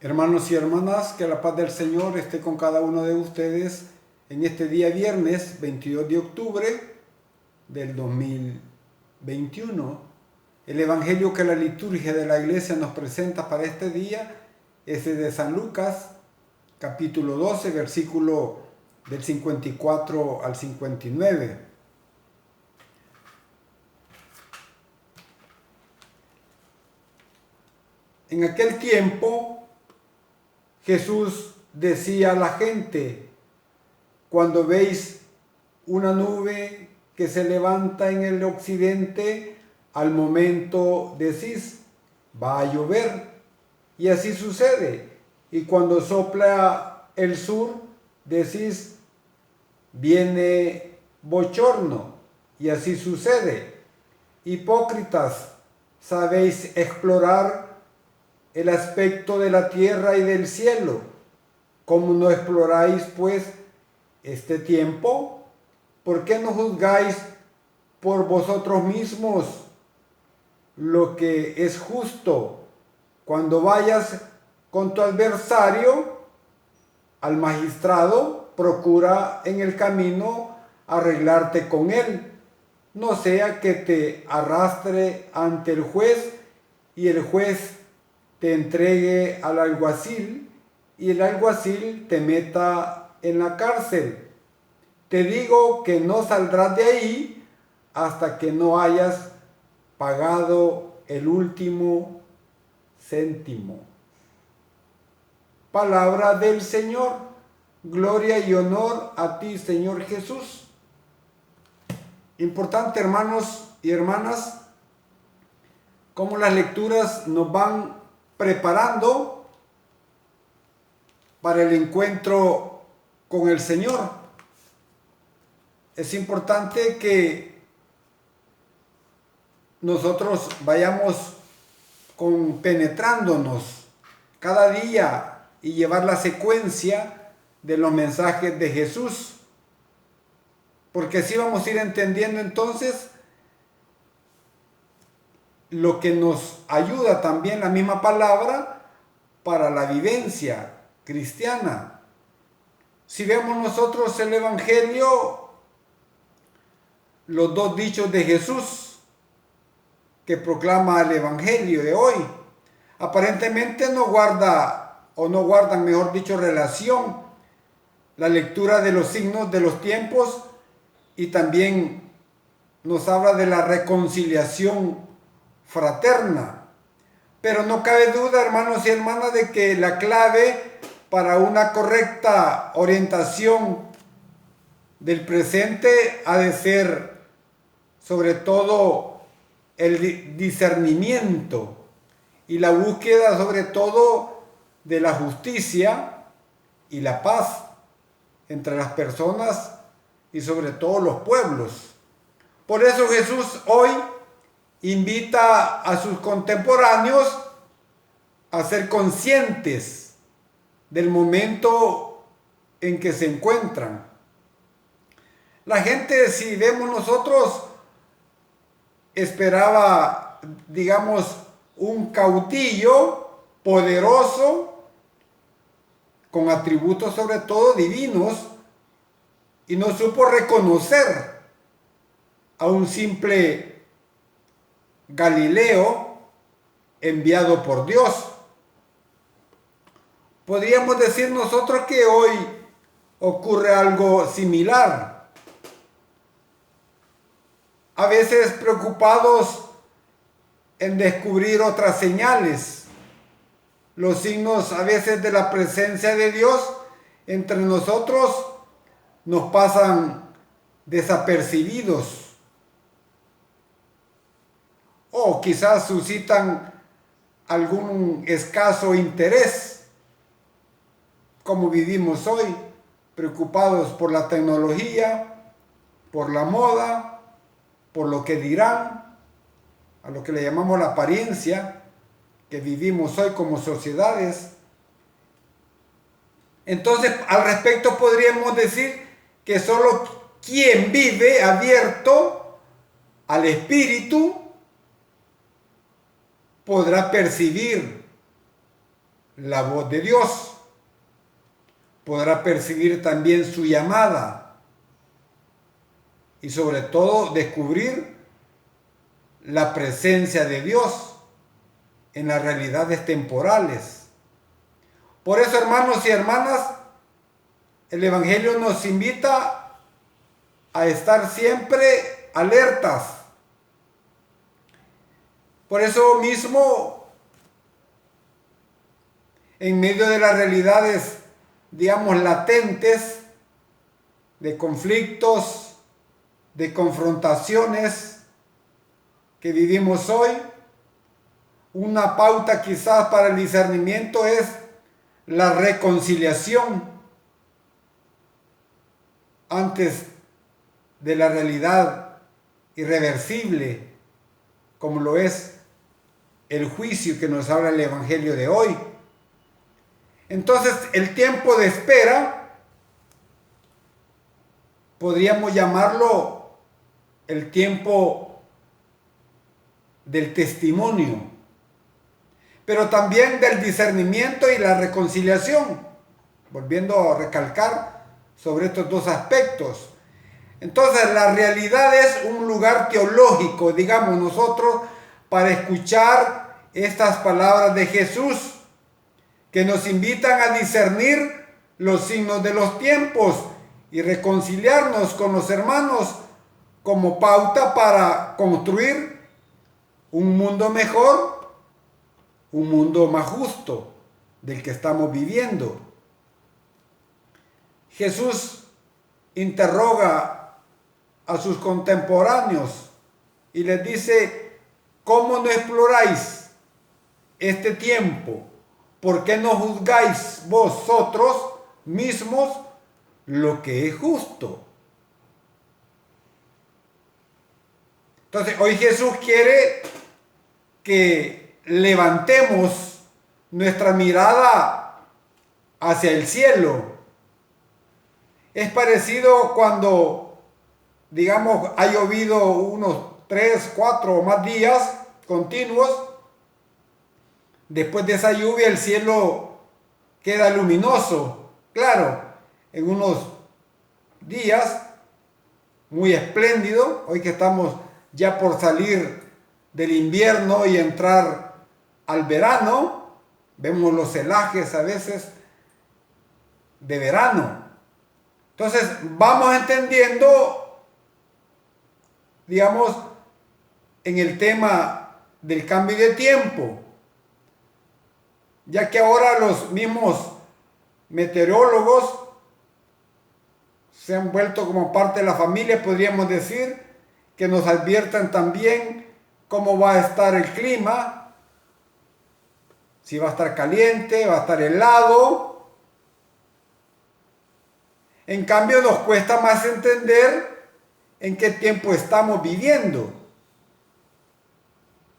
Hermanos y hermanas, que la paz del Señor esté con cada uno de ustedes en este día viernes 22 de octubre del 2021. El evangelio que la liturgia de la iglesia nos presenta para este día es el de San Lucas, capítulo 12, versículo del 54 al 59. En aquel tiempo, Jesús decía a la gente: cuando veis una nube que se levanta en el occidente, al momento decís, va a llover. Y así sucede. Y cuando sopla el sur, decís, viene bochorno. Y así sucede. Hipócritas, sabéis explorar el aspecto de la tierra y del cielo. ¿Cómo no exploráis, pues, este tiempo? ¿Por qué no juzgáis por vosotros mismos lo que es justo? Cuando vayas con tu adversario al magistrado, procura en el camino arreglarte con él, no sea que te arrastre ante el juez y el juez te entregue al alguacil y el alguacil te meta en la cárcel. Te digo que no saldrás de ahí hasta que no hayas pagado el último céntimo. Palabra del Señor. Gloria y honor a ti, Señor Jesús. Importante, hermanos y hermanas, cómo las lecturas nos van preparando para el encuentro con el Señor. Es importante que nosotros vayamos compenetrándonos cada día y llevar la secuencia de los mensajes de Jesús, porque así vamos a ir entendiendo entonces lo que nos ayuda también la misma palabra para la vivencia cristiana. Si vemos nosotros el Evangelio, los dos dichos de Jesús que proclama el Evangelio de hoy, aparentemente no guardan, mejor dicho, relación. La lectura de los signos de los tiempos y también nos habla de la reconciliación fraterna. Pero no cabe duda, hermanos y hermanas, de que la clave para una correcta orientación del presente ha de ser sobre todo el discernimiento y la búsqueda sobre todo de la justicia y la paz entre las personas y sobre todo los pueblos. Por eso Jesús hoy invita a sus contemporáneos a ser conscientes del momento en que se encuentran. La gente, si vemos nosotros, esperaba, digamos, un caudillo poderoso, con atributos sobre todo divinos, y no supo reconocer a un simple Galileo enviado por Dios. Podríamos decir nosotros que hoy ocurre algo similar. A veces preocupados en descubrir otras señales, los signos a veces de la presencia de Dios entre nosotros nos pasan desapercibidos o quizás suscitan algún escaso interés, como vivimos hoy, preocupados por la tecnología, por la moda, por lo que dirán, a lo que le llamamos la apariencia que vivimos hoy como sociedades. Entonces, al respecto podríamos decir que solo quien vive abierto al Espíritu podrá percibir la voz de Dios. Podrá percibir también su llamada y sobre todo descubrir la presencia de Dios en las realidades temporales. Por eso, hermanos y hermanas, el Evangelio nos invita a estar siempre alertas. Por eso mismo, en medio de las realidades, digamos, latentes, de conflictos, de confrontaciones que vivimos hoy, una pauta quizás para el discernimiento es la reconciliación antes de la realidad irreversible, como lo es el juicio que nos habla el Evangelio de hoy. Entonces, el tiempo de espera, podríamos llamarlo el tiempo del testimonio, pero también del discernimiento y la reconciliación, volviendo a recalcar sobre estos dos aspectos. Entonces, la realidad es un lugar teológico, digamos nosotros, para escuchar estas palabras de Jesús, que nos invitan a discernir los signos de los tiempos y reconciliarnos con los hermanos como pauta para construir un mundo mejor, un mundo más justo del que estamos viviendo. Jesús interroga a sus contemporáneos y les dice: ¿cómo no exploráis este tiempo? ¿Por qué no juzgáis vosotros mismos lo que es justo? Entonces, hoy Jesús quiere que levantemos nuestra mirada hacia el cielo. Es parecido cuando, digamos, ha llovido unos 3, 4 o más días continuos. Después de esa lluvia el cielo queda luminoso. Claro, en unos días muy espléndido, hoy que estamos ya por salir del invierno y entrar al verano, vemos los celajes a veces de verano. Entonces vamos entendiendo, digamos, en el tema del cambio de tiempo, ya que ahora los mismos meteorólogos se han vuelto como parte de la familia, podríamos decir, que nos adviertan también cómo va a estar el clima, si va a estar caliente, va a estar helado. En cambio, nos cuesta más entender en qué tiempo estamos viviendo.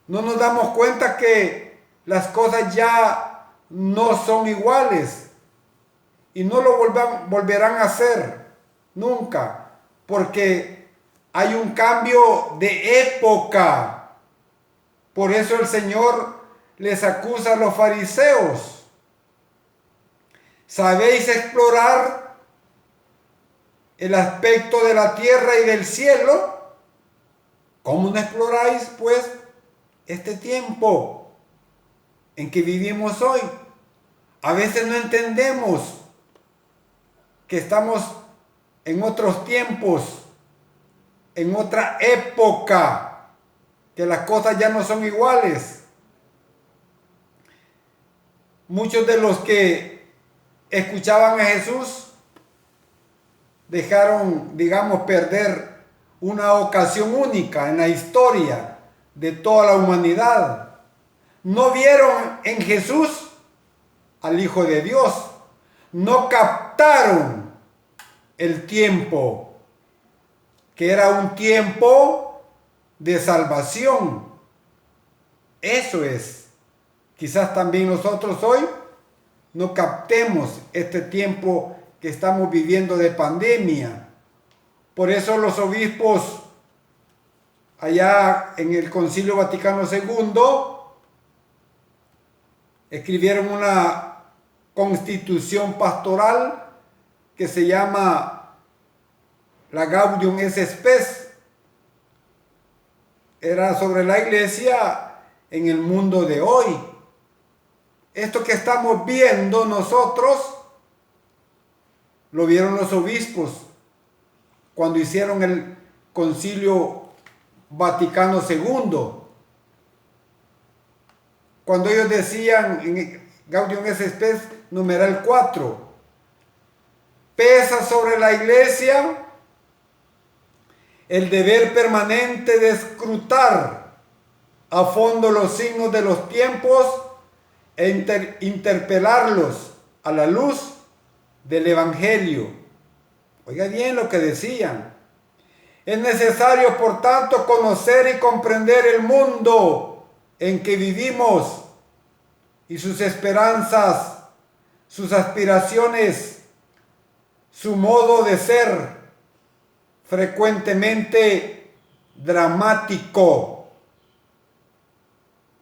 No nos damos cuenta que las cosas ya no son iguales y no lo volverán a hacer nunca, porque hay un cambio de época. Por eso el Señor les acusa a los fariseos: ¿sabéis explorar el aspecto de la tierra y del cielo? ¿Cómo no exploráis pues este tiempo en que vivimos hoy? A veces no entendemos que estamos en otros tiempos, en otra época, que las cosas ya no son iguales. Muchos de los que escuchaban a Jesús dejaron, digamos, perder una ocasión única en la historia de toda la humanidad. No vieron en Jesús al Hijo de Dios. No captaron el tiempo, que era un tiempo de salvación. Eso es. Quizás también nosotros hoy no captemos este tiempo que estamos viviendo de pandemia. Por eso los obispos allá en el Concilio Vaticano II escribieron una constitución pastoral que se llama la Gaudium et Spes. Era sobre la iglesia en el mundo de hoy. Esto que estamos viendo nosotros, lo vieron los obispos cuando hicieron el Concilio Vaticano II. Cuando ellos decían en Gaudium et Spes, numeral 4, pesa sobre la iglesia el deber permanente de escrutar a fondo los signos de los tiempos e interpelarlos a la luz del Evangelio. Oiga bien lo que decían. Es necesario, por tanto, conocer y comprender el mundo en que vivimos y sus esperanzas, sus aspiraciones, su modo de ser, frecuentemente dramático.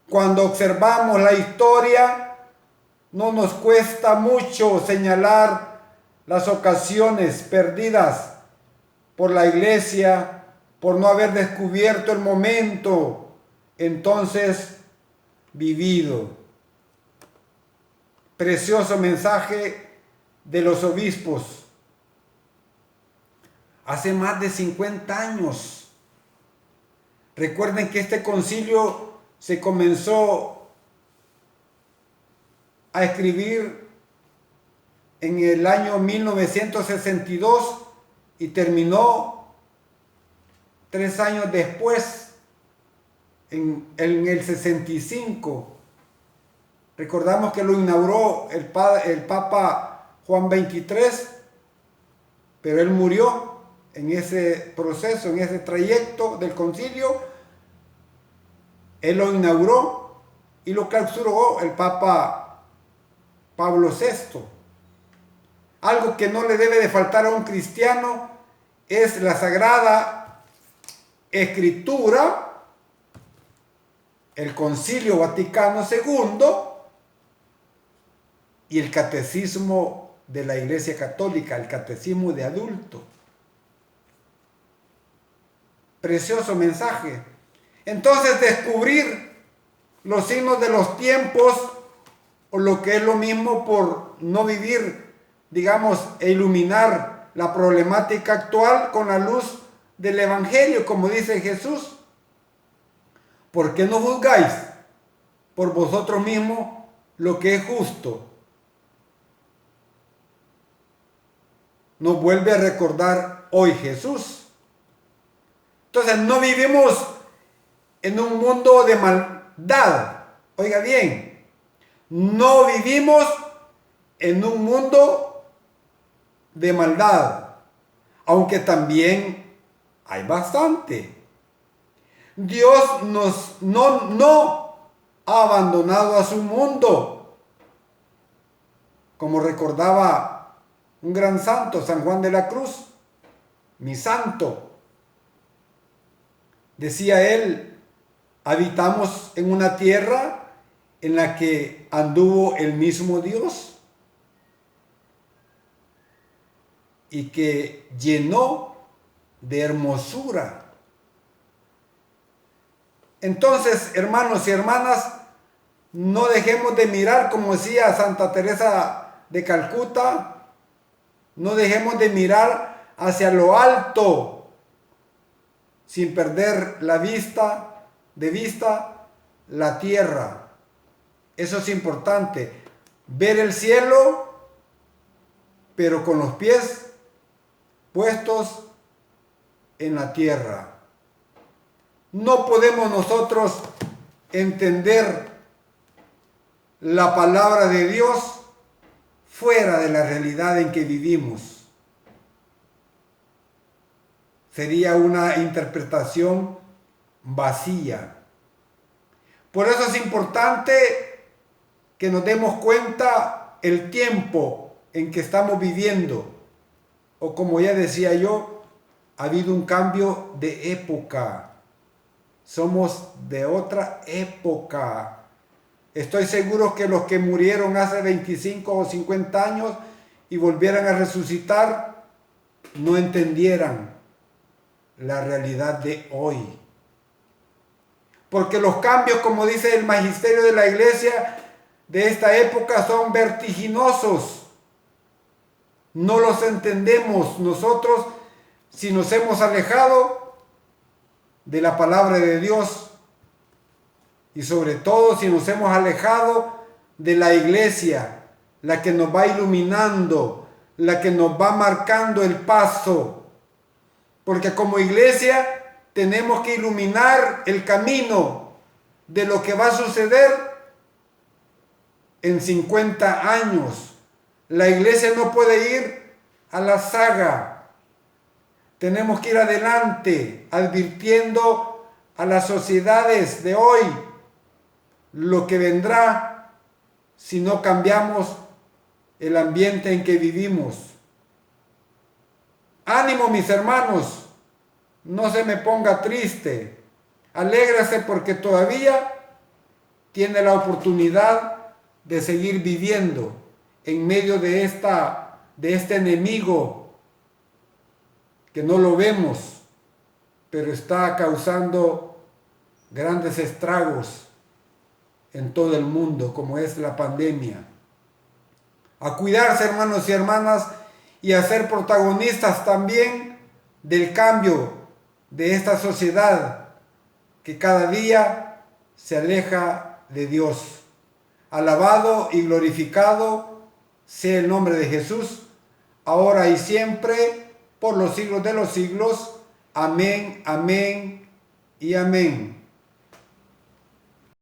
Cuando observamos la historia, no nos cuesta mucho señalar las ocasiones perdidas por la iglesia, por no haber descubierto el momento entonces vivido. Precioso mensaje de los obispos. Hace más de 50 años. Recuerden que este concilio se comenzó a escribir en el año 1962 y terminó 3 años después, en el 65. Recordamos que lo inauguró el Papa Juan XXIII, pero él murió en ese proceso, en ese trayecto del concilio. Él lo inauguró y lo clausuró el Papa Pablo VI. Algo que no le debe de faltar a un cristiano es la Sagrada Escritura, el Concilio Vaticano II y el Catecismo de la Iglesia Católica, el Catecismo de adulto. Precioso mensaje. Entonces, descubrir los signos de los tiempos, o lo que es lo mismo por no vivir, digamos, e iluminar la problemática actual con la luz del Evangelio, como dice Jesús. ¿Por qué no juzgáis por vosotros mismos lo que es justo? Nos vuelve a recordar hoy Jesús. Entonces, no vivimos en un mundo de maldad. Oiga bien, no vivimos en un mundo de maldad, aunque también hay bastante. Dios no ha abandonado a su mundo, como recordaba un gran santo, San Juan de la Cruz, mi santo. Decía él, habitamos en una tierra en la que anduvo el mismo Dios y que llenó de hermosura. Entonces, hermanos y hermanas, no dejemos de mirar, como decía Santa Teresa de Calcuta, no dejemos de mirar hacia lo alto, sin perder de vista la tierra. Eso es importante, ver el cielo, pero con los pies puestos en la tierra. No podemos nosotros entender la palabra de Dios fuera de la realidad en que vivimos. Sería una interpretación vacía. Por eso es importante que nos demos cuenta el tiempo en que estamos viviendo. O como ya decía yo, ha habido un cambio de época. Somos de otra época. Estoy seguro que los que murieron hace 25 o 50 años y volvieran a resucitar, no entendieran la realidad de hoy. Porque los cambios, como dice el magisterio de la iglesia de esta época, son vertiginosos. No los entendemos nosotros si nos hemos alejado de la palabra de Dios y sobre todo si nos hemos alejado de la iglesia, la que nos va iluminando, la que nos va marcando el paso. Porque como iglesia tenemos que iluminar el camino de lo que va a suceder en 50 años. La iglesia no puede ir a la saga. Tenemos que ir adelante, advirtiendo a las sociedades de hoy lo que vendrá si no cambiamos el ambiente en que vivimos. Ánimo, mis hermanos, no se me ponga triste. Alégrese porque todavía tiene la oportunidad de seguir viviendo en medio de este enemigo que no lo vemos, pero está causando grandes estragos en todo el mundo, como es la pandemia. A cuidarse, hermanos y hermanas, y a ser protagonistas también del cambio de esta sociedad que cada día se aleja de Dios. Alabado y glorificado sea el nombre de Jesús, ahora y siempre, por los siglos de los siglos. Amén, amén y amén.